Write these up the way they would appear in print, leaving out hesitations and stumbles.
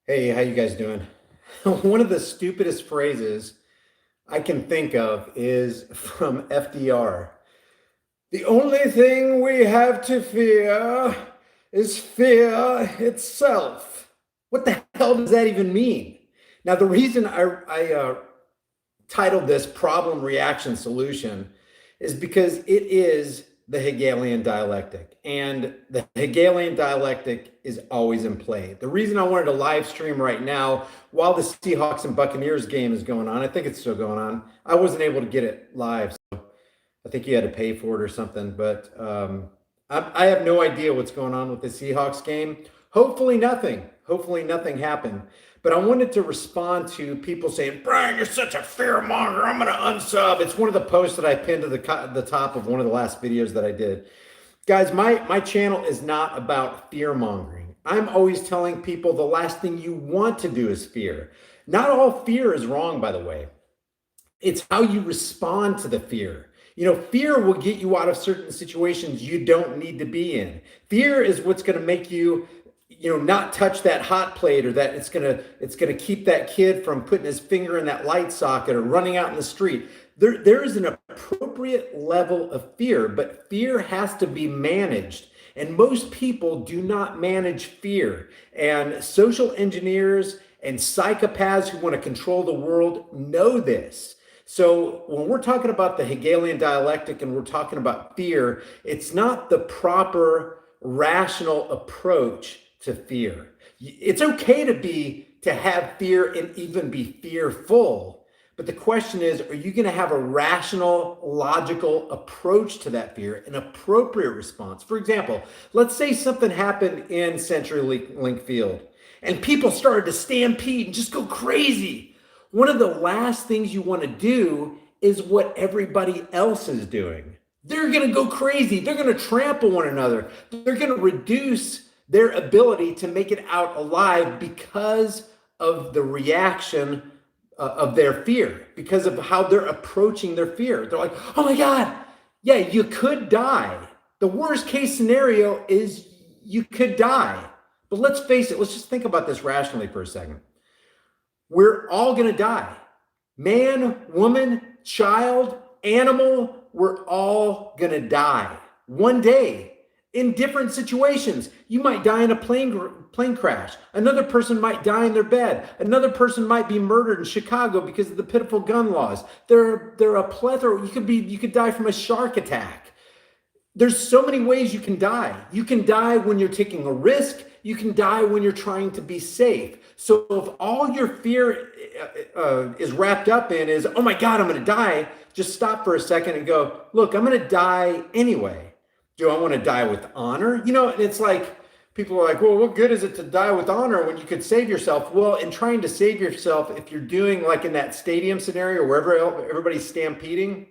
Hey, how you guys doing? One of the stupidest phrases I can think of is from FDR. The only thing we have to fear is fear itself. What the hell does that even mean? Now, the reason I titled this Problem Reaction Solution is because it is the Hegelian dialectic. And the Hegelian dialectic is always in play. The reason I wanted to live stream right now while the Seahawks and Buccaneers game is going on, I think it's still going on. I wasn't able to get it live. So I think you had to pay for it or something. But I have no idea what's going on with the Seahawks game. Hopefully nothing. Hopefully nothing happened. But I wanted to respond to people saying, Brian, you're such a fear monger. I'm going to unsub. It's one of the posts that I pinned to the top of one of the last videos that I did. Guys, my channel is not about fear mongering. I'm always telling people the last thing you want to do is fear. Not all fear is wrong, by the way. It's how you respond to the fear. You know, fear will get you out of certain situations you don't need to be in. Fear is what's going to make you not touch that hot plate, or that it's gonna keep that kid from putting his finger in that light socket or running out in the street. There is an appropriate level of fear, but fear has to be managed. And most people do not manage fear. And social engineers and psychopaths who want to control the world know this. So when we're talking about the Hegelian dialectic and we're talking about fear, it's not the proper rational approach to fear. It's okay to have fear and even be fearful. But the question is, are you going to have a rational, logical approach to that fear, an appropriate response? For example, let's say something happened in CenturyLink Field and people started to stampede and just go crazy. One of the last things you want to do is what everybody else is doing. They're going to go crazy. They're going to trample one another. They're going to reduce their ability to make it out alive because of the reaction of their fear, because of how they're approaching their fear. They're like, oh my God, yeah, you could die. The worst case scenario is you could die. But let's face it, let's just think about this rationally for a second. We're all gonna die. Man, woman, child, animal, we're all gonna die one day. In different situations. You might die in a plane crash. Another person might die in their bed. Another person might be murdered in Chicago because of the pitiful gun laws. There are a plethora. You could die from a shark attack. There's so many ways you can die. You can die when you're taking a risk. You can die when you're trying to be safe. So if all your fear is wrapped up in is, oh my God, I'm going to die, just stop for a second and go, look, I'm going to die anyway. Do I want to die with honor? And it's like, people are like, well, what good is it to die with honor when you could save yourself? Well, in trying to save yourself, if you're doing like in that stadium scenario wherever everybody's stampeding,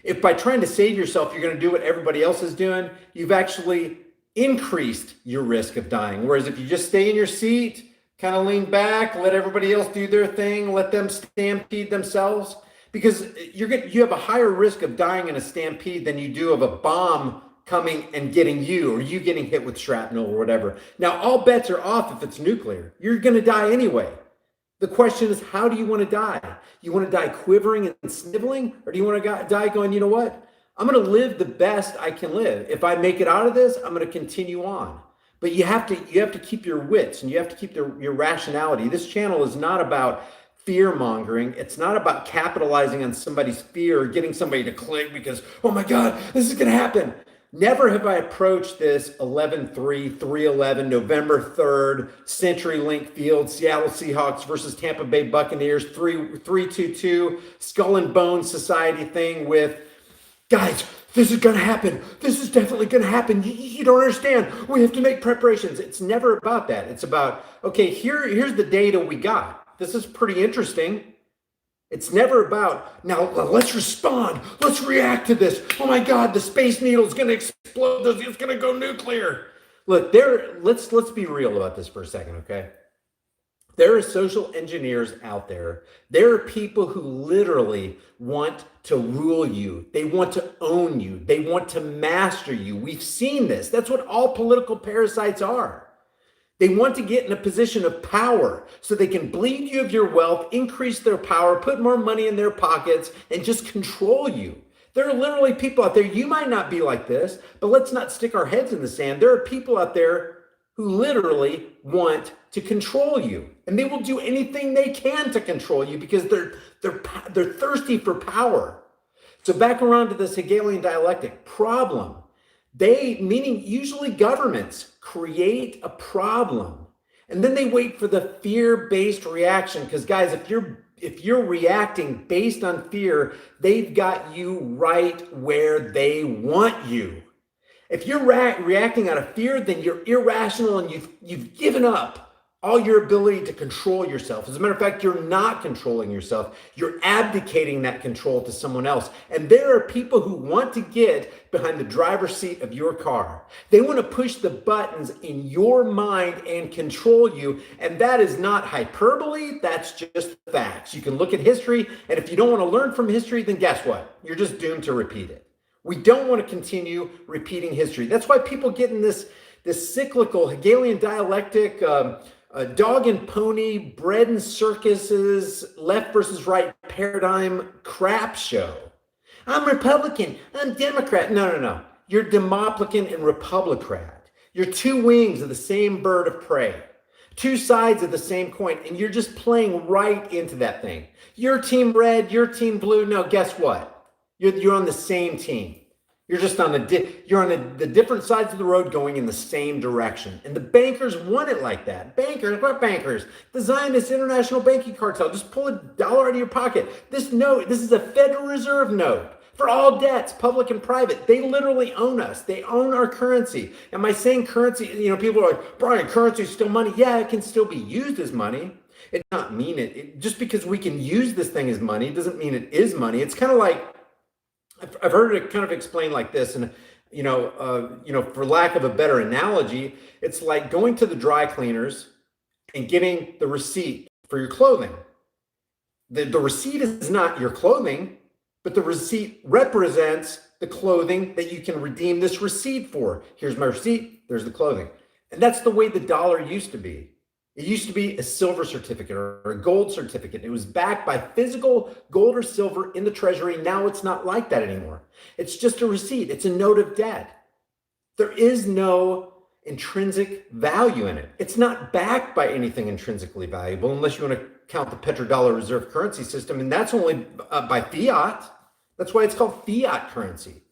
if by trying to save yourself, you're going to do what everybody else is doing, you've actually increased your risk of dying. Whereas if you just stay in your seat, kind of lean back, let everybody else do their thing, let them stampede themselves, because you have a higher risk of dying in a stampede than you do of a bomb coming and getting you, or you getting hit with shrapnel or whatever. Now, all bets are off if it's nuclear. You're going to die anyway. The question is, how do you want to die? You want to die quivering and sniveling, or do you want to die going, you know what? I'm going to live the best I can live. If I make it out of this, I'm going to continue on. But you have to keep your wits, and you have to keep your rationality. This channel is not about fear mongering. It's not about capitalizing on somebody's fear or getting somebody to click because, oh my God, this is going to happen. Never have I approached this 11-3, 3-11, November 3rd, CenturyLink Field, Seattle Seahawks versus Tampa Bay Buccaneers, 3-2-2, Skull and Bones Society thing with, guys, this is going to happen. This is definitely going to happen. You don't understand. We have to make preparations. It's never about that. It's about, okay, here's the data we got. This is pretty interesting. It's never about, now let's respond. Let's react to this. Oh my God, the Space Needle is going to explode. It's going to go nuclear. Look, let's be real about this for a second, okay? There are social engineers out there. There are people who literally want to rule you. They want to own you. They want to master you. We've seen this. That's what all political parasites are. They want to get in a position of power so they can bleed you of your wealth, increase their power, put more money in their pockets, and just control you. There are literally people out there, you might not be like this, but let's not stick our heads in the sand. There are people out there who literally want to control you. And they will do anything they can to control you because they're thirsty for power. So back around to this Hegelian dialectic problem. They, meaning usually governments, create a problem and then they wait for the fear-based reaction. Because guys, if you're reacting based on fear, they've got you right where they want you. If you're reacting out of fear, then you're irrational and you've given up all your ability to control yourself. As a matter of fact, you're not controlling yourself. You're abdicating that control to someone else. And there are people who want to get behind the driver's seat of your car. They want to push the buttons in your mind and control you. And that is not hyperbole. That's just facts. You can look at history. And if you don't want to learn from history, then guess what? You're just doomed to repeat it. We don't want to continue repeating history. That's why people get in this cyclical Hegelian dialectic, dog and pony, bread and circuses, left versus right paradigm crap show. I'm Republican, I'm Democrat. No. You're Demoplican and Republicrat. You're two wings of the same bird of prey, two sides of the same coin, and you're just playing right into that thing. You're team red, you're team blue. No, guess what? You're on the same team. You're just on the different sides of the road going in the same direction. And the bankers want it like that. Bankers, what bankers? The Zionist international banking cartel. Just pull $1 out of your pocket. This note, this is a Federal Reserve note for all debts, public and private. They literally own us. They own our currency. Am I saying currency? People are like, Brian, currency is still money. Yeah, it can still be used as money. It does not mean it. Just because we can use this thing as money doesn't mean it is money. It's kind of like, I've heard it kind of explained like this, and for lack of a better analogy, it's like going to the dry cleaners and getting the receipt for your clothing. The receipt is not your clothing, but the receipt represents the clothing that you can redeem this receipt for. Here's my receipt, there's the clothing. And that's the way the dollar used to be. It used to be a silver certificate or a gold certificate. It was backed by physical gold or silver in the treasury. Now it's not like that anymore. It's just a receipt. It's a note of debt. There is no intrinsic value in it. It's not backed by anything intrinsically valuable unless you want to count the petrodollar reserve currency system, and that's only by fiat. That's why it's called fiat currency.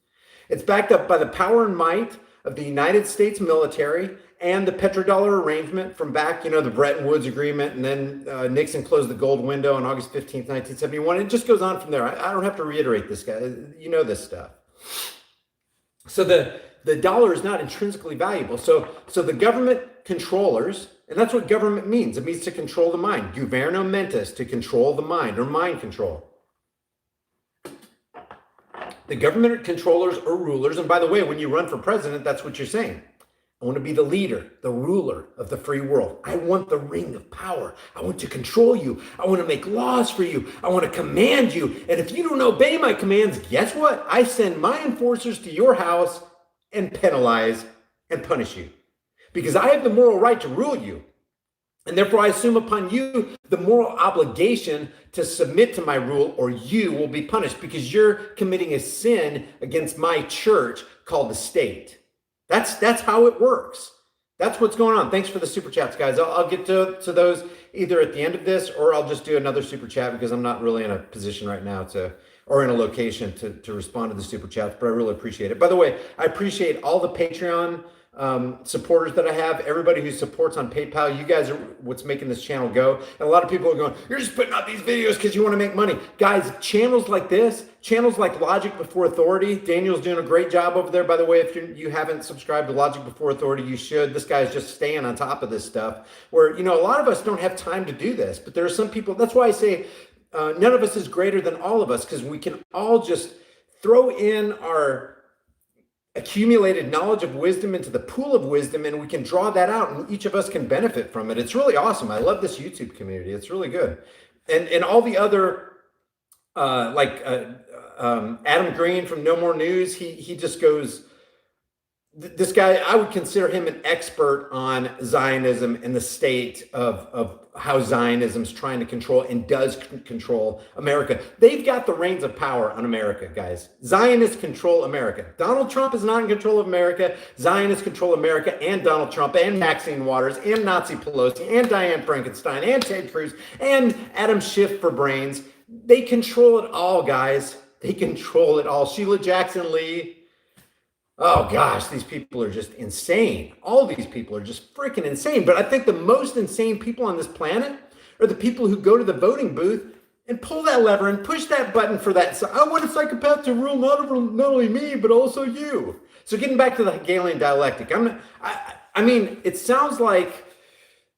It's backed up by the power and might of the United States military and the petrodollar arrangement from back, the Bretton Woods Agreement, and then Nixon closed the gold window on August 15th, 1971. It just goes on from there. I don't have to reiterate this, guy. You know this stuff. So the dollar is not intrinsically valuable. So the government controllers, and that's what government means. It means to control the mind. Governo mentis, to control the mind, or mind control. The government controllers or rulers, and by the way, when you run for president, that's what you're saying. I want to be the leader, the ruler of the free world. I want the ring of power. I want to control you. I want to make laws for you. I want to command you. And if you don't obey my commands, guess what? I send my enforcers to your house and penalize and punish you. Because I have the moral right to rule you. And therefore I assume upon you the moral obligation to submit to my rule, or you will be punished because you're committing a sin against my church called the state. That's how it works. That's what's going on. Thanks for the super chats, guys. I'll get to those either at the end of this, or I'll just do another super chat because I'm not really in a position right now or in a location to respond to the super chats, but I really appreciate it. By the way, I appreciate all the Patreon supporters that I have, everybody who supports on PayPal. You guys are what's making this channel go. And a lot of people are going, you're just putting out these videos because you want to make money. Guys, channels like this, channels like Logic Before Authority, Daniel's doing a great job over there. By the way, if you haven't subscribed to Logic Before Authority, you should. This guy's just staying on top of this stuff where, a lot of us don't have time to do this, but there are some people. That's why I say none of us is greater than all of us, because we can all just throw in our accumulated knowledge of wisdom into the pool of wisdom, and we can draw that out, and each of us can benefit from it. It's really awesome. I love this YouTube community. It's really good. And all the other Adam Green from No More News, he just goes This guy, I would consider him an expert on Zionism and the state of how Zionism's trying to control and does control America. They've got the reins of power on America, guys. Zionists control America. Donald Trump is not in control of America. Zionists control America and Donald Trump and Maxine Waters and Nazi Pelosi and Diane Frankenstein and Ted Cruz and Adam Schiff for brains. They control it all, guys. They control it all. Sheila Jackson Lee. Oh gosh, these people are just insane. All these people are just freaking insane. But I think the most insane people on this planet are the people who go to the voting booth and pull that lever and push that button for that. So I want a psychopath to rule not only me, but also you. So getting back to the Hegelian dialectic, I mean, it sounds like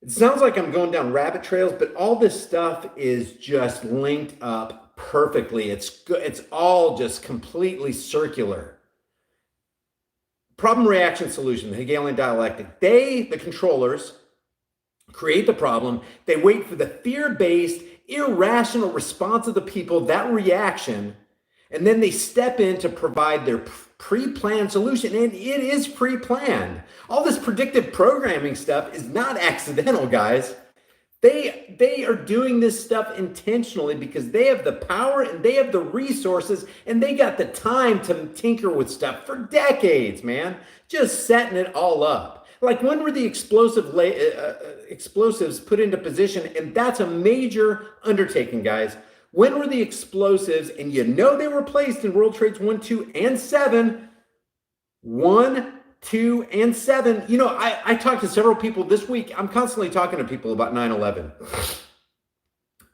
I'm going down rabbit trails, but all this stuff is just linked up perfectly. It's all just completely circular. Problem, reaction, solution, the Hegelian dialectic. They, the controllers, create the problem. They wait for the fear-based, irrational response of the people, that reaction, and then they step in to provide their pre-planned solution, and it is pre-planned. All this predictive programming stuff is not accidental, guys. They are doing this stuff intentionally because they have the power and they have the resources and they got the time to tinker with stuff for decades, man. Just setting it all up. Like when were the explosives put into position? And that's a major undertaking, guys. When were the explosives? And you know they were placed in World Trades 1, 2, and 7. 1, 2, and 7. You know, I talked to several people this week. I'm constantly talking to people about 9/11.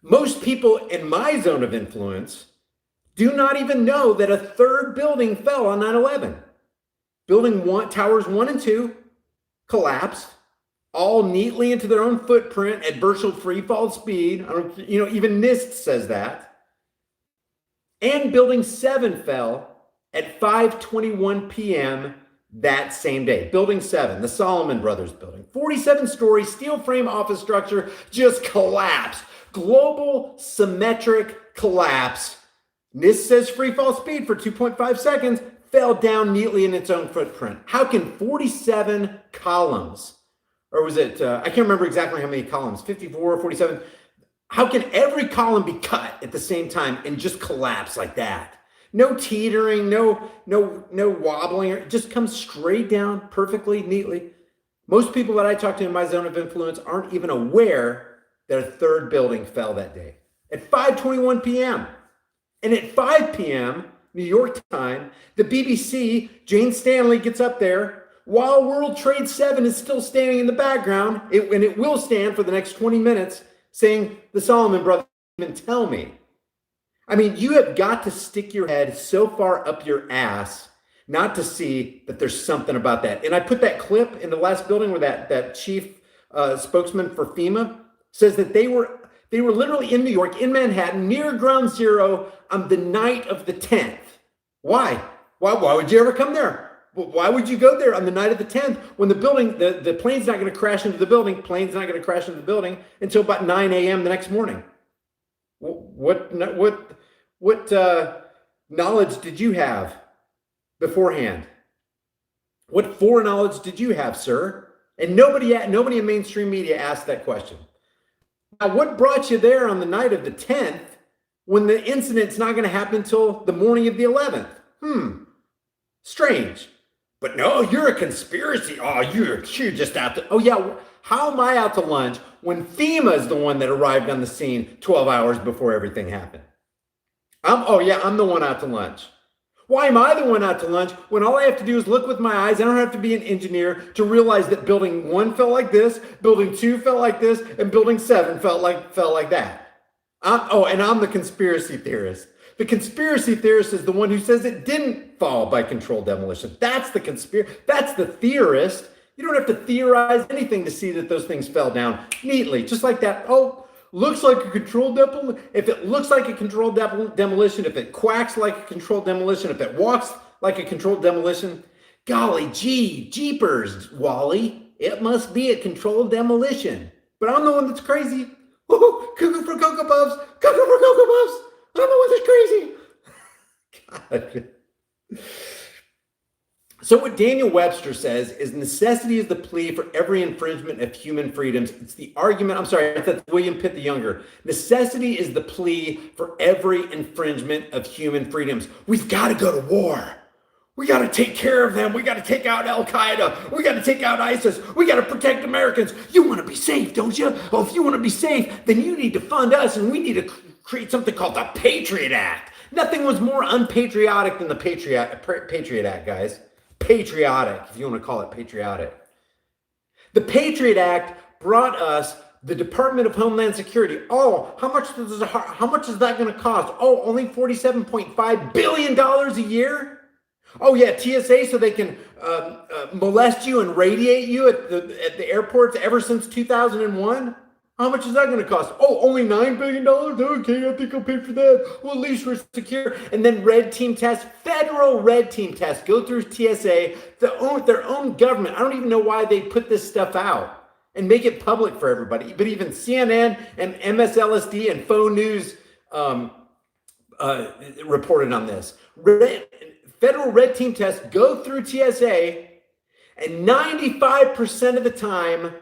Most people in my zone of influence do not even know that a third building fell on 9/11. Building 1, towers 1 and 2 collapsed, all neatly into their own footprint at virtual free fall speed. Even NIST says that. And building 7 fell at 5:21 p.m. that same day. Building 7, the Solomon Brothers building, 47-story steel frame office structure just collapsed. Global symmetric collapse. NIST says free fall speed for 2.5 seconds, fell down neatly in its own footprint. How can 47 columns, or was it, I can't remember exactly how many columns, 54, 47. How can every column be cut at the same time and just collapse like that? No teetering, no wobbling. It just comes straight down perfectly, neatly. Most people that I talk to in my zone of influence aren't even aware that a third building fell that day at 5:21 p.m. And at 5 p.m., New York time, the BBC, Jane Stanley gets up there while World Trade 7 is still standing in the background, and it will stand for the next 20 minutes, saying, the Solomon Brothers didn't even tell me. I mean, you have got to stick your head so far up your ass not to see that there's something about that. And I put that clip in the last building where that chief spokesman for FEMA says that they were literally in New York, in Manhattan, near ground zero on the night of the 10th. Why? Why would you ever come there? Why would you go there on the night of the 10th when the building, the plane's not going to crash into the building, until about 9 a.m. the next morning? What knowledge did you have beforehand? What foreknowledge did you have, sir? And nobody in mainstream media asked that question. Now, what brought you there on the night of the 10th when the incident's not going to happen until the morning of the 11th? Strange. But no, you're a conspiracy. Oh, you're just out to... Oh, yeah. How am I out to lunch when FEMA is the one that arrived on the scene 12 hours before everything happened? I'm the one out to lunch. Why am I the one out to lunch when all I have to do is look with my eyes? I don't have to be an engineer to realize that building 1 fell like this, building 2 fell like this, and building 7 fell like that. And I'm the conspiracy theorist. The conspiracy theorist is the one who says it didn't fall by controlled demolition. That's the theorist. You don't have to theorize anything to see that those things fell down neatly, just like that. Oh, looks like a controlled demolition. If it looks like a controlled demolition, if it quacks like a controlled demolition, if it walks like a controlled demolition, golly gee, jeepers, Wally, it must be a controlled demolition. But I'm the one that's crazy. Woo-hoo, cuckoo for Cocoa Puffs, cuckoo for Cocoa Puffs. I'm the one that's crazy. God. So what Daniel Webster says is necessity is the plea for every infringement of human freedoms. It's the argument, I'm sorry, that's William Pitt the Younger. Necessity is the plea for every infringement of human freedoms. We've got to go to war. We got to take care of them. We got to take out Al Qaeda. We got to take out ISIS. We got to protect Americans. You want to be safe, don't you? Oh, if you want to be safe, then you need to fund us, and we need to create something called the Patriot Act. Nothing was more unpatriotic than the Patriot Act, guys. Patriotic, if you want to call it patriotic. The Patriot Act brought us the Department of Homeland Security. Oh, how much is that going to cost? Oh, only $47.5 billion a year? Oh yeah, TSA, so they can molest you and radiate you at the airports ever since 2001? How much is that going to cost? Oh, only $9 billion? Okay, I think I'll pay for that. Well, at least we're secure. And then red team tests, federal red team tests, go through TSA, their own government. I don't even know why they put this stuff out and make it public for everybody. But even CNN and MSLSD and Faux News reported on this. Federal red team tests go through TSA, and 95% of the time,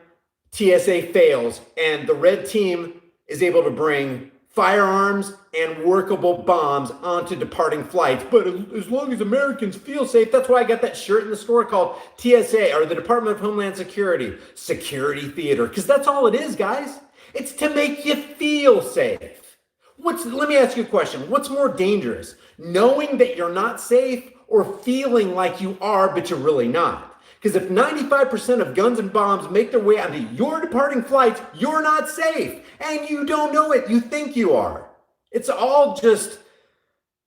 TSA fails, and the red team is able to bring firearms and workable bombs onto departing flights. But as long as Americans feel safe, that's why I got that shirt in the store called TSA, or the Department of Homeland Security, Security Theater, because that's all it is, guys. It's to make you feel safe. Let me ask you a question. What's more dangerous? Knowing that you're not safe or feeling like you are, but you're really not? Because if 95% of guns and bombs make their way onto your departing flights, you're not safe. And you don't know it. You think you are. It's all just,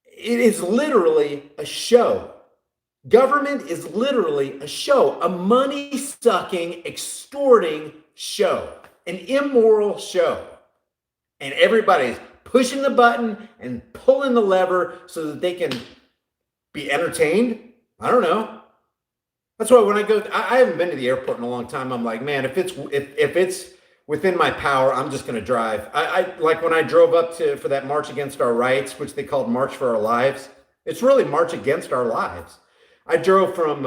it is literally a show. Government is literally a show, a money-sucking, extorting show, an immoral show. And everybody's pushing the button and pulling the lever so that they can be entertained. I don't know. That's why when I haven't been to the airport in a long time. I'm like, man, if it's within my power, I'm just going to drive. I like when I drove up for that March Against Our Rights, which they called March for Our Lives. It's really March Against Our Lives. I drove from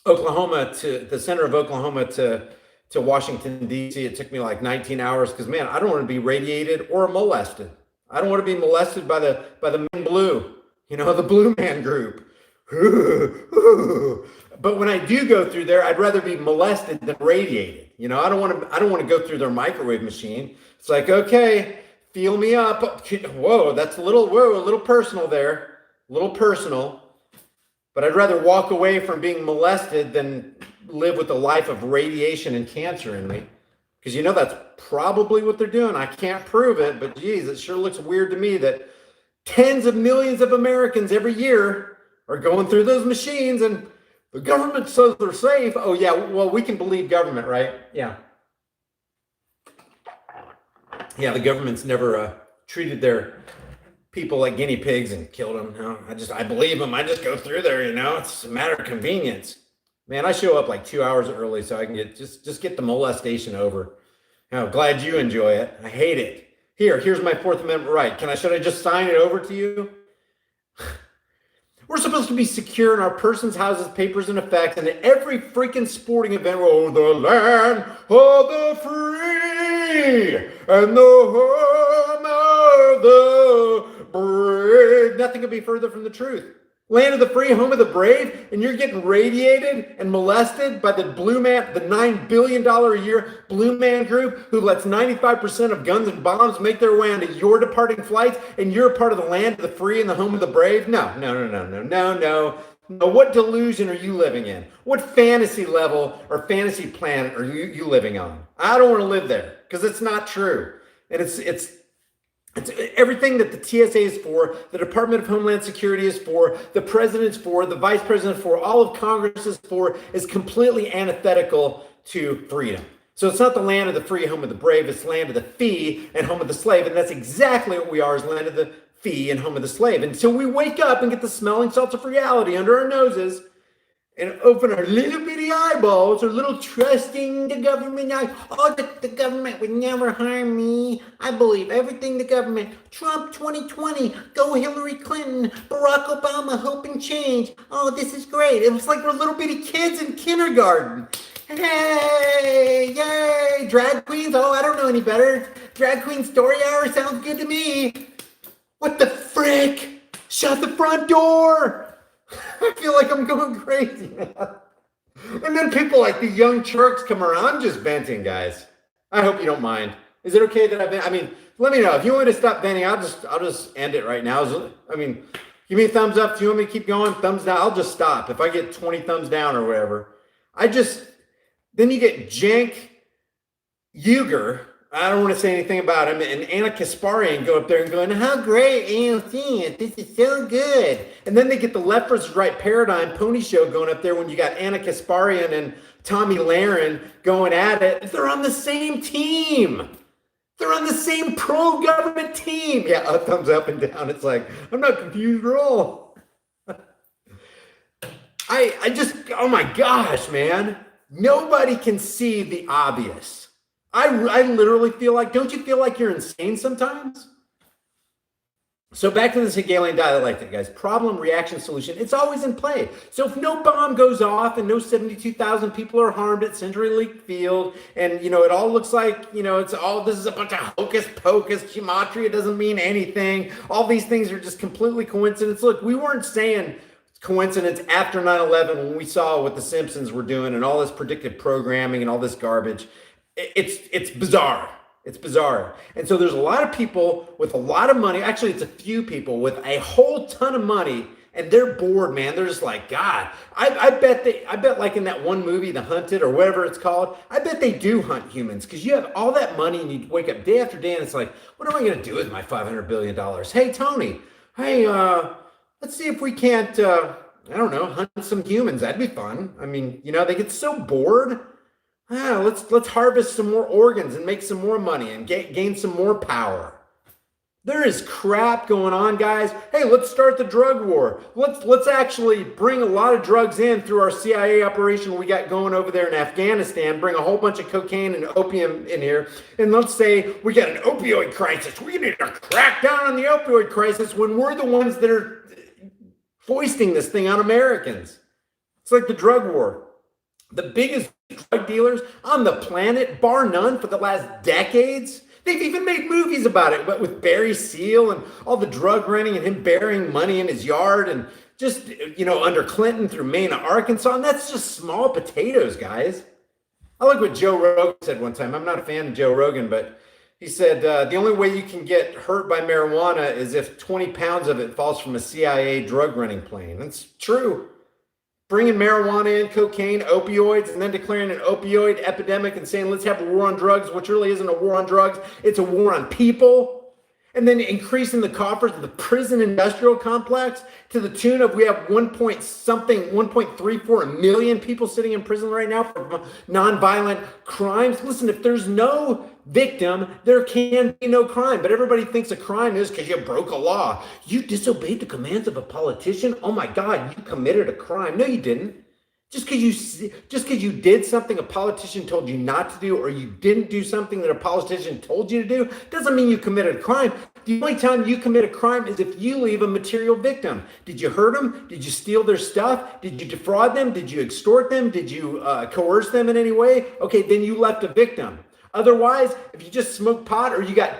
Oklahoma to the center of Oklahoma to Washington, D.C. It took me like 19 hours because, man, I don't want to be radiated or molested. I don't want to be molested by the men blue, the blue man group. But when I do go through there, I'd rather be molested than radiated. I don't want to go through their microwave machine. It's like, okay, feel me up. Whoa, that's a little personal there. A little personal. But I'd rather walk away from being molested than live with a life of radiation and cancer in me. Because that's probably what they're doing. I can't prove it, but geez, it sure looks weird to me that tens of millions of Americans every year are going through those machines and the government says they're safe. Oh yeah, well, we can believe government, right? Yeah. Yeah, the government's never treated their people like guinea pigs and killed them. I believe them. I just go through there, it's a matter of convenience. Man, I show up like 2 hours early so I can just get the molestation over. Glad you enjoy it. I hate it. Here's my Fourth Amendment right. Should I just sign it over to you? We're supposed to be secure in our persons, houses, papers, and effects, and at every freaking sporting event, the land of the free and the home of the brave. Nothing could be further from the truth. Land of the free, home of the brave, and you're getting radiated and molested by the blue man, the $9 billion a year blue man group who lets 95% of guns and bombs make their way onto your departing flights, and you're a part of the land of the free and the home of the brave? No. What delusion are you living in? What fantasy level or fantasy planet are you living on? I don't want to live there because it's not true. And it's everything that the TSA is for, the Department of Homeland Security is for, the president's for, the vice president for, all of Congress is for, is completely antithetical to freedom. So it's not the land of the free, home of the brave, it's land of the fee and home of the slave. And that's exactly what we are, is land of the fee and home of the slave. Until we wake up and get the smelling salts of reality under our noses and open our little bitty the eyeballs, are a little trusting the government. Oh, the government would never harm me. I believe everything the government. Trump 2020, go Hillary Clinton, Barack Obama, hope and change. Oh, this is great. It was like we're little bitty kids in kindergarten. Hey, yay, drag queens. Oh, I don't know any better. Drag queen story hour sounds good to me. What the frick? Shut the front door. I feel like I'm going crazy now. And then people like the young Turks come around. I'm just venting, guys. I hope you don't mind. Is it okay that I've been? I mean, let me know if you want me to stop venting. I'll just end it right now. I mean, give me a thumbs up. If you want me to keep going, thumbs down. I'll just stop if I get 20 thumbs down or whatever. Then you get Cenk Uygur. I don't want to say anything about him. And Anna Kasparian go up there and going, how great AOC, this is so good. And then they get the left versus right paradigm pony show going up there when you got Anna Kasparian and Tommy Lahren going at it. They're on the same team. They're on the same pro-government team. Yeah, a thumbs up and down. It's like, I'm not confused at all. I just, oh my gosh, man. Nobody can see the obvious. I literally feel like, don't you feel like you're insane sometimes? So back to this Hegelian dialectic, guys. Problem, reaction, solution. It's always in play. So if no bomb goes off and no 72,000 people are harmed at CenturyLink Field, and, it all looks like, this is a bunch of hocus pocus, gematria doesn't mean anything. All these things are just completely coincidence. Look, we weren't saying coincidence after 9/11 when we saw what the Simpsons were doing and all this predictive programming and all this garbage. It's bizarre. It's bizarre. And so there's a lot of people with a lot of money. Actually, it's a few people with a whole ton of money, and they're bored, man. They're just like, God, I bet like in that one movie, The Hunted or whatever it's called, I bet they do hunt humans because you have all that money and you wake up day after day and it's like, what am I going to do with my $500 billion? Hey, Tony, hey, let's see if we can't, I don't know, hunt some humans. That'd be fun. I mean, they get so bored. Let's harvest some more organs and make some more money and gain some more power. There is crap going on, guys. Hey, let's start the drug war. Let's actually bring a lot of drugs in through our CIA operation we got going over there in Afghanistan. Bring a whole bunch of cocaine and opium in here, and let's say we got an opioid crisis. We need to crack down on the opioid crisis when we're the ones that are foisting this thing on Americans. It's like the drug war. The biggest drug dealers on the planet, bar none, for the last decades. They've even made movies about it, but with Barry Seal and all the drug running and him burying money in his yard and just, under Clinton through Maine, Arkansas. And that's just small potatoes, guys. I like what Joe Rogan said one time. I'm not a fan of Joe Rogan, but he said the only way you can get hurt by marijuana is if 20 pounds of it falls from a CIA drug running plane. That's true. Bringing marijuana in, cocaine, opioids, and then declaring an opioid epidemic and saying, let's have a war on drugs, which really isn't a war on drugs. It's a war on people. And then increasing the coffers of the prison industrial complex to the tune of we have 1.34 million people sitting in prison right now for nonviolent crimes. Listen, if there's no victim, there can be no crime. But everybody thinks a crime is because you broke a law. You disobeyed the commands of a politician. Oh my God, you committed a crime. No, you didn't. Just because you did something a politician told you not to do, or you didn't do something that a politician told you to do, doesn't mean you committed a crime. The only time you commit a crime is if you leave a material victim. Did you hurt them? Did you steal their stuff? Did you defraud them? Did you extort them? Did you coerce them in any way? Okay, then you left a victim. Otherwise, if you just smoke pot or you got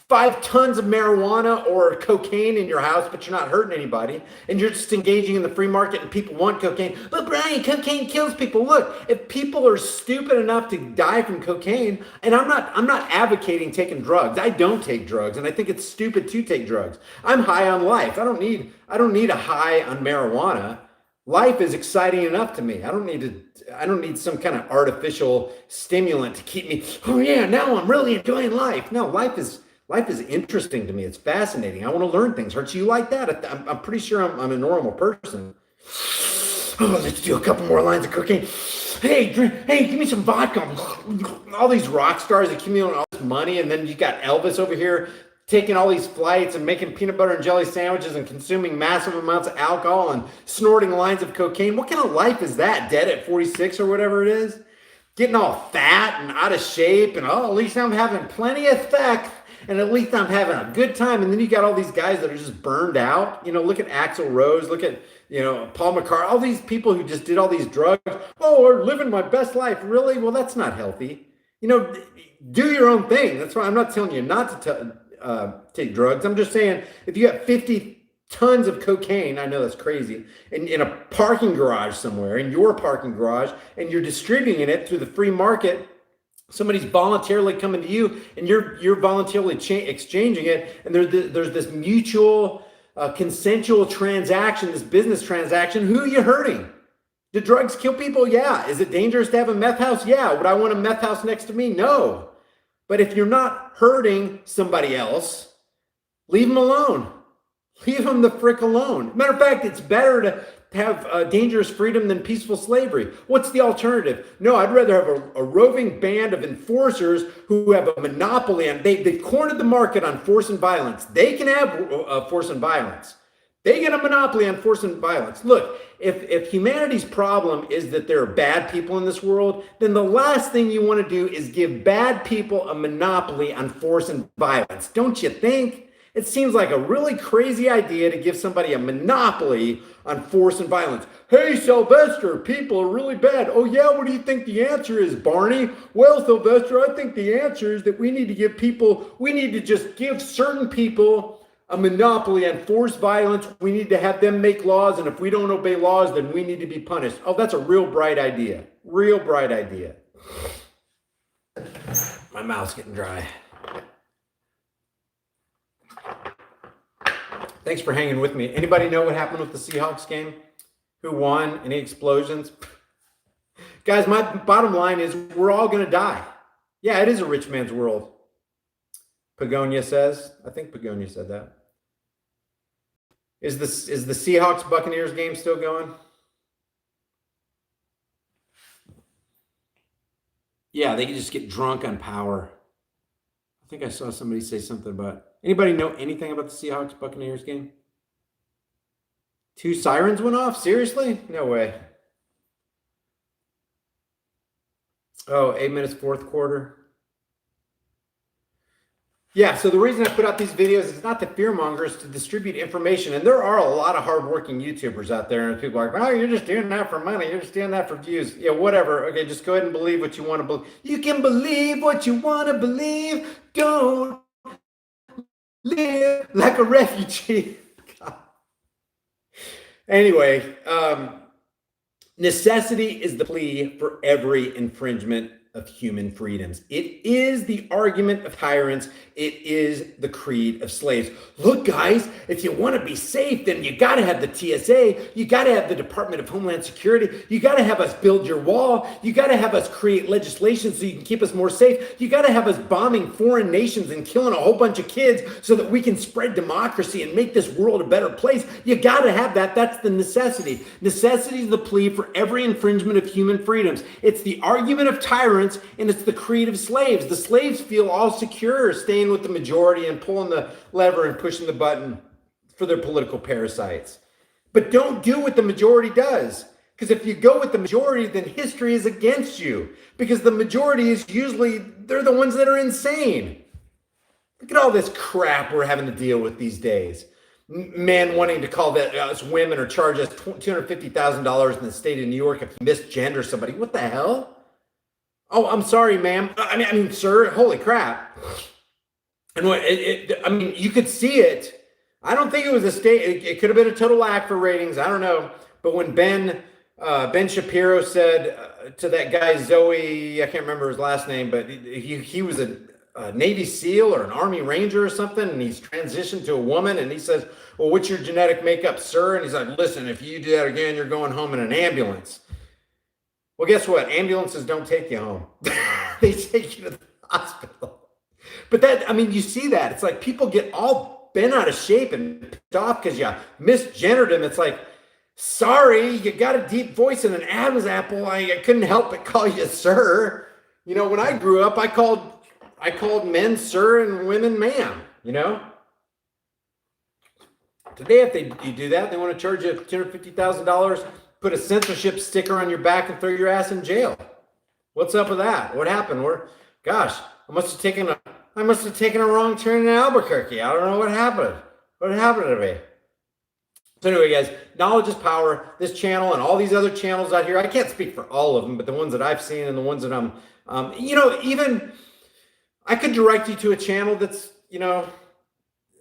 5 tons of marijuana or cocaine in your house, but you're not hurting anybody, and you're just engaging in the free market and people want cocaine. But Brian, cocaine kills people. Look, if people are stupid enough to die from cocaine, and I'm not advocating taking drugs. I don't take drugs, and I think it's stupid to take drugs. I'm high on life. I don't need a high on marijuana. Life is exciting enough to me. I don't need some kind of artificial stimulant to keep me, oh yeah, now I'm really enjoying life. No, life is interesting to me. It's fascinating. I want to learn things. Aren't you like that? I'm pretty sure I'm a normal person. Oh, let's do a couple more lines of cocaine. Hey, give me some vodka. All these rock stars accumulating all this money, and then you got Elvis over here taking all these flights and making peanut butter and jelly sandwiches and consuming massive amounts of alcohol and snorting lines of cocaine. What kind of life is that? Dead at 46 or whatever it is? Getting all fat and out of shape, and oh, at least I'm having plenty of sex, and at least I'm having a good time. And then you got all these guys that are just burned out. Look at Axl Rose, look at, Paul McCartney, all these people who just did all these drugs. Oh, we're living my best life. Really? Well, that's not healthy. Do your own thing. That's why I'm not telling you not to take drugs. I'm just saying, if you got 50 tons of cocaine, I know that's crazy, in a parking garage somewhere, in your parking garage, and you're distributing it through the free market, somebody's voluntarily coming to you, and you're voluntarily exchanging it, and there's this mutual, consensual transaction, this business transaction. Who are you hurting? Do drugs kill people? Yeah. Is it dangerous to have a meth house? Yeah. Would I want a meth house next to me? No. But if you're not hurting somebody else, leave them alone. Leave them the frick alone. Matter of fact, it's better to have dangerous freedom than peaceful slavery. What's the alternative? No, I'd rather have a roving band of enforcers who have a monopoly on, they've cornered the market on force and violence. They can have force and violence. They get a monopoly on force and violence. Look, if humanity's problem is that there are bad people in this world, then the last thing you want to do is give bad people a monopoly on force and violence. Don't you think? It seems like a really crazy idea to give somebody a monopoly on force and violence. Hey, Sylvester, people are really bad. Oh, yeah, what do you think the answer is, Barney? Well, Sylvester, I think the answer is that we need to just give certain people a monopoly on force violence. We need to have them make laws, and if we don't obey laws, then we need to be punished. Oh, that's a real bright idea. Real bright idea. My mouth's getting dry. Thanks for hanging with me. Anybody know what happened with the Seahawks game? Who won? Any explosions? Guys, my bottom line is we're all going to die. Yeah, it is a rich man's world. Pagonia says. I think Pagonia said that. Is the Seahawks Buccaneers game still going? Yeah, they can just get drunk on power. I think I saw somebody say something about. Anybody know anything about the Seahawks Buccaneers game? 2 sirens went off? Seriously? No way. Oh, 8 minutes, fourth quarter. Yeah, so the reason I put out these videos is not to fearmonger, it's to distribute information. And there are a lot of hardworking YouTubers out there, and people are like, oh, you're just doing that for money. You're just doing that for views. Yeah, whatever. Okay, just go ahead and believe what you want to believe. You can believe what you want to believe. Don't live like a refugee. Anyway, necessity is the plea for every infringement of human freedoms. It is the argument of tyrants. It is the creed of slaves. Look, guys, if you want to be safe, then you got to have the TSA. You got to have the Department of Homeland Security. You got to have us build your wall. You got to have us create legislation so you can keep us more safe. You got to have us bombing foreign nations and killing a whole bunch of kids so that we can spread democracy and make this world a better place. You got to have that. That's the necessity. Necessity is the plea for every infringement of human freedoms. It's the argument of tyrants, and it's the creed of slaves. The slaves feel all secure staying with the majority and pulling the lever and pushing the button for their political parasites. But don't do what the majority does. Because if you go with the majority, then history is against you. Because the majority is usually, they're the ones that are insane. Look at all this crap we're having to deal with these days. Men wanting to call us women or charge us $250,000 in the state of New York if you misgender somebody. What the hell? Oh, I'm sorry, ma'am. I mean, sir, holy crap. And you could see it. I don't think it was a state. It could have been a total act for ratings. I don't know. But when Ben Shapiro said to that guy, Zoe, I can't remember his last name, but he was a Navy SEAL or an Army Ranger or something, and he's transitioned to a woman, and he says, well, what's your genetic makeup, sir? And he's like, listen, if you do that again, you're going home in an ambulance. Well, guess what? Ambulances don't take you home. They take you to the hospital. But you see that. It's like people get all bent out of shape and pissed off because you misgendered him. It's like, sorry, you got a deep voice and an Adam's apple. I couldn't help but call you sir. When I grew up, I called men sir and women ma'am. you know? Today, if you do that, they want to charge you $250,000, put a censorship sticker on your back and throw your ass in jail. What's up with that? What happened? Gosh, I must have taken a wrong turn in Albuquerque. I don't know what happened. What happened to me? So anyway, guys, knowledge is power. This channel and all these other channels out here, I can't speak for all of them, but the ones that I've seen and the ones that I'm, even I could direct you to a channel that's,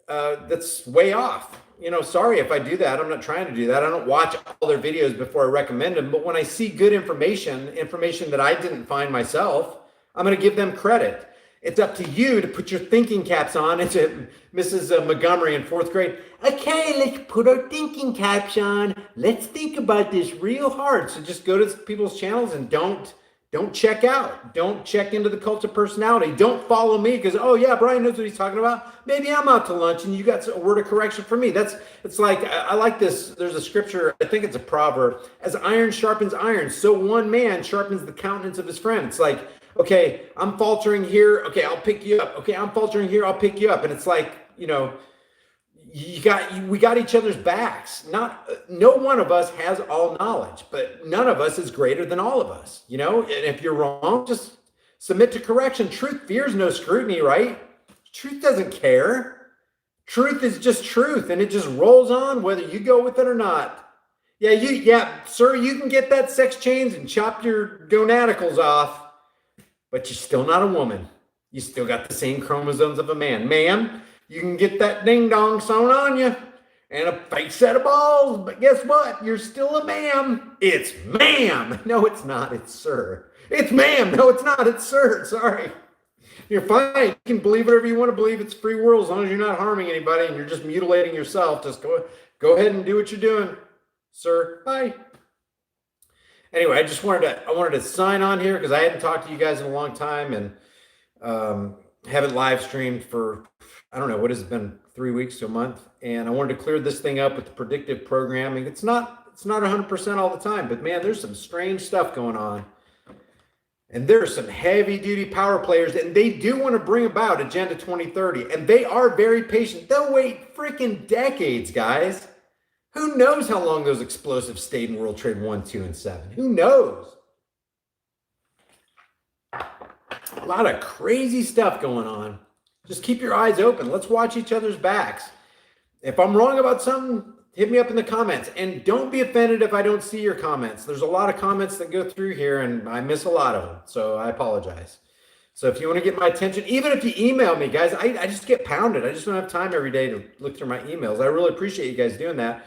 that's way off. Sorry if I do that. I'm not trying to do that. I don't watch all their videos before I recommend them. But when I see good information that I didn't find myself, I'm going to give them credit. It's up to you to put your thinking caps on. It's Mrs. Montgomery in 4th grade. Okay, let's put our thinking caps on. Let's think about this real hard. So just go to people's channels and don't check out. Don't check into the cult of personality. Don't follow me because, oh yeah, Brian knows what he's talking about. Maybe I'm out to lunch and you got a word of correction for me. It's like, I like this. There's a scripture, I think it's a proverb. As iron sharpens iron, so one man sharpens the countenance of his friend. It's like, okay, I'm faltering here. Okay, I'll pick you up. Okay, I'm faltering here. I'll pick you up. And it's like, we got each other's backs. No one of us has all knowledge, but none of us is greater than all of us. And if you're wrong, just submit to correction. Truth fears no scrutiny, right? Truth doesn't care. Truth is just truth, and it just rolls on whether you go with it or not. Yeah, sir, you can get that sex change and chop your gonadicals off, but you're still not a woman. You still got the same chromosomes of a man. Ma'am, you can get that ding-dong sewn on you and a fake set of balls, but guess what? You're still a ma'am. It's ma'am. No, it's not. It's sir. It's ma'am. No, it's not. It's sir. Sorry. You're fine. You can believe whatever you want to believe. It's free world as long as you're not harming anybody and you're just mutilating yourself. Just go ahead and do what you're doing, sir. Bye. Anyway, I wanted to sign on here because I hadn't talked to you guys in a long time and haven't live streamed for, I don't know, what has it been, 3 weeks to a month? And I wanted to clear this thing up with the predictive programming. It's not 100% all the time, but man, there's some strange stuff going on. And there are some heavy duty power players, and they do want to bring about Agenda 2030, and they are very patient. They'll wait freaking decades, guys. Who knows how long those explosives stayed in World Trade 1, 2, and 7? Who knows? A lot of crazy stuff going on. Just keep your eyes open. Let's watch each other's backs. If I'm wrong about something, hit me up in the comments. And don't be offended if I don't see your comments. There's a lot of comments that go through here, and I miss a lot of them. So I apologize. So if you want to get my attention, even if you email me, guys, I just get pounded. I just don't have time every day to look through my emails. I really appreciate you guys doing that.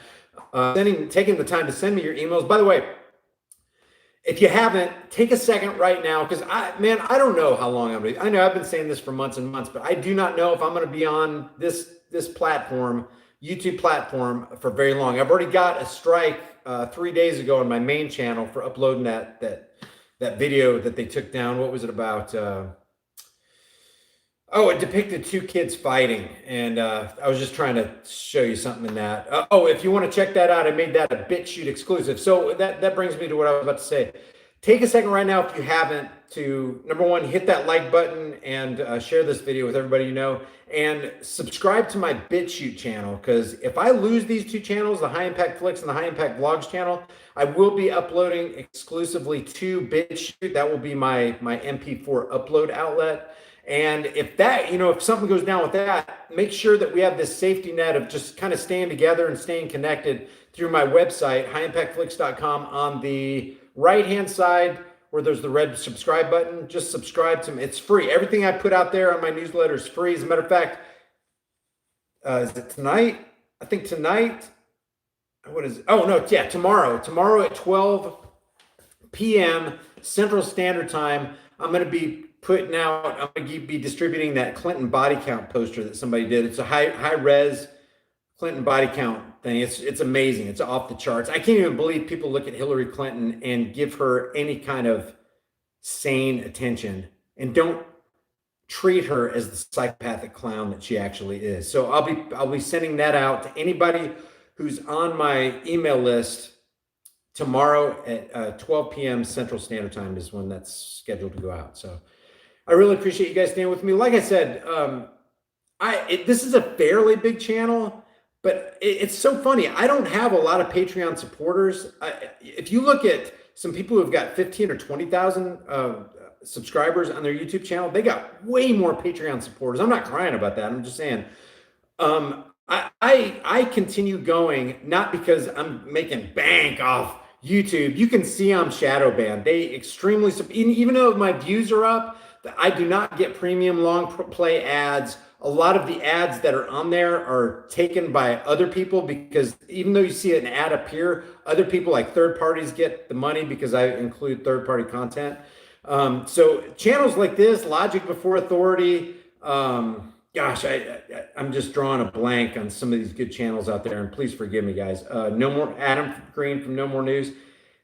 Taking the time to send me your emails. By the way, if you haven't, take a second right now, because I don't know how long I'm going to be. I know I've been saying this for months and months, but I do not know if I'm going to be on this platform, YouTube platform, for very long. I've already got a strike 3 days ago on my main channel for uploading that video that they took down. What was it about? It depicted 2 kids fighting, and I was just trying to show you something in that. If you want to check that out, I made that a BitChute exclusive. So that brings me to what I was about to say. Take a second right now, if you haven't, to, number one, hit that like button and share this video with everybody you know, and subscribe to my BitChute channel, because if I lose these 2 channels, the High Impact Flicks and the High Impact Vlogs channel, I will be uploading exclusively to BitChute. That will be my MP4 upload outlet. And if if something goes down with that, make sure that we have this safety net of just kind of staying together and staying connected through my website, highimpactflix.com. On the right-hand side where there's the red subscribe button, just subscribe to me. It's free. Everything I put out there on my newsletter is free. As a matter of fact, is it tonight? I think tonight. What is it? Oh, no, yeah, tomorrow. Tomorrow at 12 p.m. Central Standard Time, I'm going to be I'm going to be distributing that Clinton body count poster that somebody did. It's a high res Clinton body count thing. It's amazing. It's off the charts. I can't even believe people look at Hillary Clinton and give her any kind of sane attention and don't treat her as the psychopathic clown that she actually is. So I'll be sending that out to anybody who's on my email list. Tomorrow at 12 p.m. Central Standard Time is when that's scheduled to go out. So I really appreciate you guys staying with me. Like I said, This is a fairly big channel, but it's so funny. I don't have a lot of Patreon supporters. If you look at some people who've got 15 or 20,000 subscribers on their YouTube channel, they got way more Patreon supporters. I'm not crying about that. I'm just saying, I continue going not because I'm making bank off YouTube. You can see I'm shadow banned. They extremely, even though my views are up, I do not get premium long play ads. A lot of the ads that are on there are taken by other people because even though you see an ad appear, other people like third parties get the money because I include third party content. So channels like this, Logic Before Authority, gosh, I'm just drawing a blank on some of these good channels out there, and please forgive me, guys. No More Adam Green from No More News,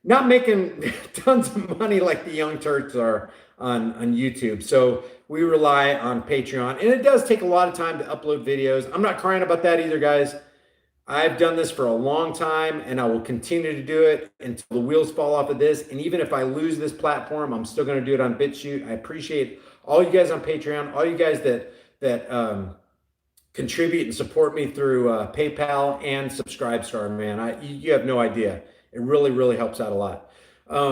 not making tons of money like the Young Turks are on YouTube. So we rely on Patreon, and it does take a lot of time to upload videos. I'm not crying about that either, guys. I've done this for a long time, and I will continue to do it until the wheels fall off of this. And even if I lose this platform, I'm still going to do it on BitChute. I appreciate all you guys on Patreon, all you guys that contribute and support me through PayPal and Subscribestar, man. You have no idea. It really, really helps out a lot. I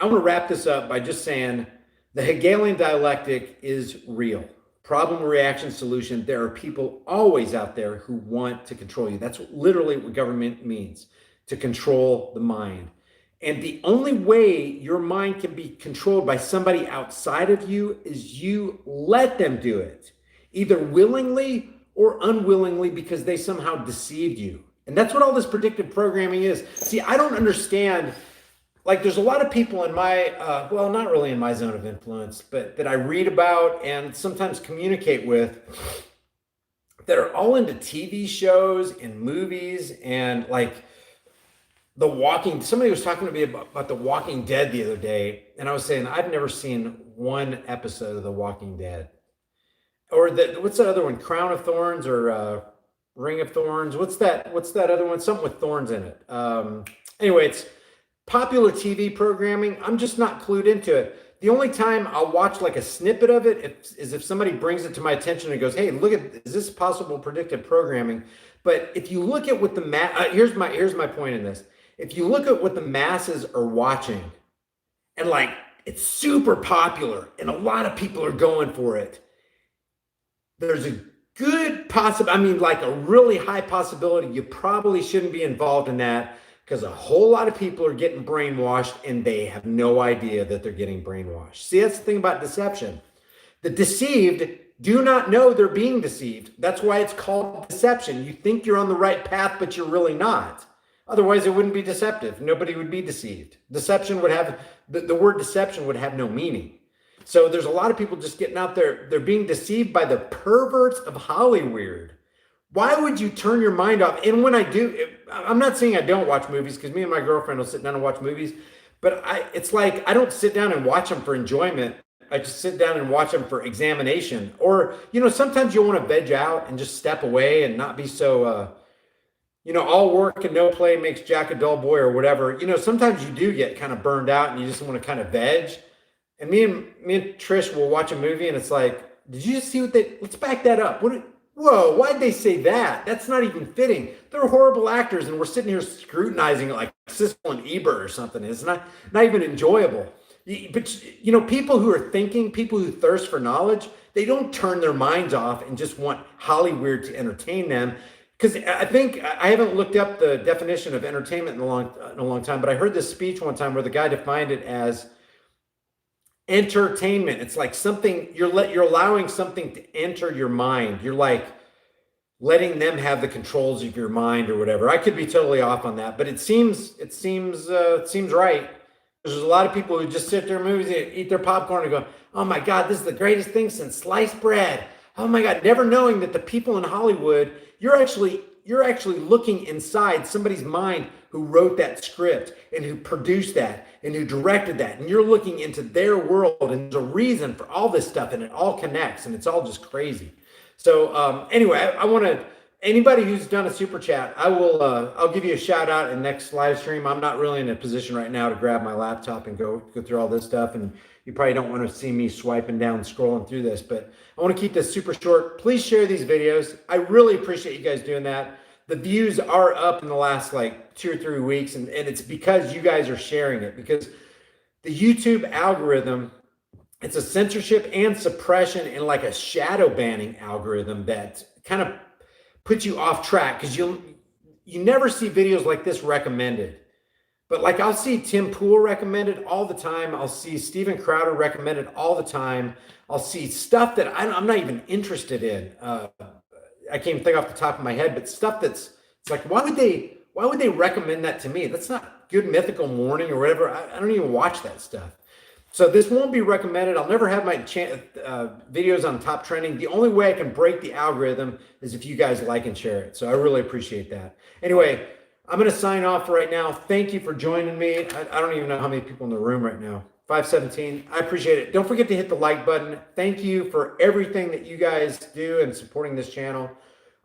want to wrap this up by just saying the Hegelian dialectic is real. Problem, reaction, solution. There are people always out there who want to control you. That's literally what government means, to control the mind. And the only way your mind can be controlled by somebody outside of you is you let them do it, either willingly or unwillingly, because they somehow deceived you. And that's what all this predictive programming is. See, I don't understand. Like, there's a lot of people in my, well, not really in my zone of influence, but that I read about and sometimes communicate with that are all into TV shows and movies and like somebody was talking to me about The Walking Dead the other day. And I was saying, I've never seen one episode of The Walking Dead. Or what's that other one? Crown of Thorns or Ring of Thorns? What's that other one? Something with thorns in it. Anyway, it's popular TV programming. I'm just not clued into it. The only time I'll watch like a snippet of it is if somebody brings it to my attention and goes, "Hey, look is this possible predictive programming?" But if you look at what here's my point in this. If you look at what the masses are watching, and like it's super popular, and a lot of people are going for it, there's a good like a really high possibility you probably shouldn't be involved in that. Because a whole lot of people are getting brainwashed and they have no idea that they're getting brainwashed. See, that's the thing about deception. The deceived do not know they're being deceived. That's why it's called deception. You think you're on the right path, but you're really not. Otherwise, it wouldn't be deceptive. Nobody would be deceived. Deception would have, the word deception would have no meaning. So there's a lot of people just getting out there. They're being deceived by the perverts of Hollywood. Why would you turn your mind off? And when I do, I'm not saying I don't watch movies, because me and my girlfriend will sit down and watch movies, but it's like I don't sit down and watch them for enjoyment. I just sit down and watch them for examination. Or, sometimes you want to veg out and just step away and not be so, all work and no play makes Jack a dull boy or whatever. Sometimes you do get kind of burned out and you just want to kind of veg. And me and Trish will watch a movie and it's like, did you just see let's back that up. Whoa, why'd they say that? That's not even fitting. They're horrible actors, and we're sitting here scrutinizing it like Sissel and Ebert or something. It's not even enjoyable. But, people who are thinking, people who thirst for knowledge, they don't turn their minds off and just want Hollywood to entertain them. Because I think, I haven't looked up the definition of entertainment in a long time, but I heard this speech one time where the guy defined it as entertainment. It's like something you're allowing something to enter your mind. You're like letting them have the controls of your mind or whatever. I could be totally off on that, but it seems right. There's a lot of people who just sit there in movies and eat their popcorn and go, "Oh my God, this is the greatest thing since sliced bread." Oh my God, never knowing that the people in Hollywood, you're actually looking inside somebody's mind who wrote that script and who produced that and who directed that. And you're looking into their world, and there's a reason for all this stuff, and it all connects, and it's all just crazy. So anyway, I want to anybody who's done a super chat, I'll give you a shout out in next live stream. I'm not really in a position right now to grab my laptop and go through all this stuff, and you probably don't want to see me swiping down, scrolling through this, but I want to keep this super short. Please share these videos. I really appreciate you guys doing that. The views are up in the last like 2 or 3 weeks, and it's because you guys are sharing it, because the YouTube algorithm, it's a censorship and suppression and like a shadow banning algorithm that kind of puts you off track, because you never see videos like this recommended. But like I'll see Tim Pool recommended all the time. I'll see Steven Crowder recommended all the time. I'll see stuff that I'm not even interested in. I can't even think off the top of my head, but stuff it's like, why would they recommend that to me? That's not Good Mythical Morning or whatever. I don't even watch that stuff. So this won't be recommended. I'll never have my videos on top trending. The only way I can break the algorithm is if you guys like and share it. So I really appreciate that. Anyway, I'm going to sign off right now. Thank you for joining me. I don't even know how many people in the room right now. 517. I appreciate it. Don't forget to hit the like button. Thank you for everything that you guys do and supporting this channel.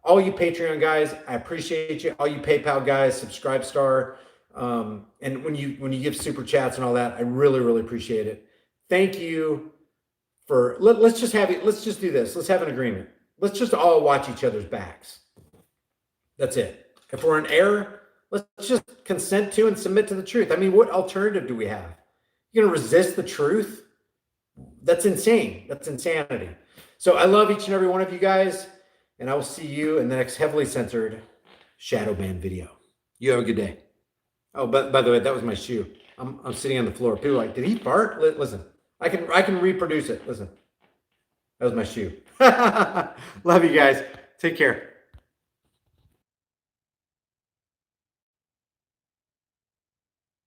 All you Patreon guys, I appreciate you. All you PayPal guys, Subscribestar, and when you give super chats and all that, I really, really appreciate it. Thank you for, let's just do this. Let's have an agreement. Let's just all watch each other's backs. That's it. If we're in error, let's just consent to and submit to the truth. I mean, what alternative do we have? You're going to resist the truth? That's insane. That's insanity. So I love each and every one of you guys, and I will see you in the next heavily censored shadow ban video. You have a good day. Oh, by the way, that was my shoe. I'm sitting on the floor. People are like, did he fart? Listen, I can reproduce it. Listen, that was my shoe. Love you guys. Take care.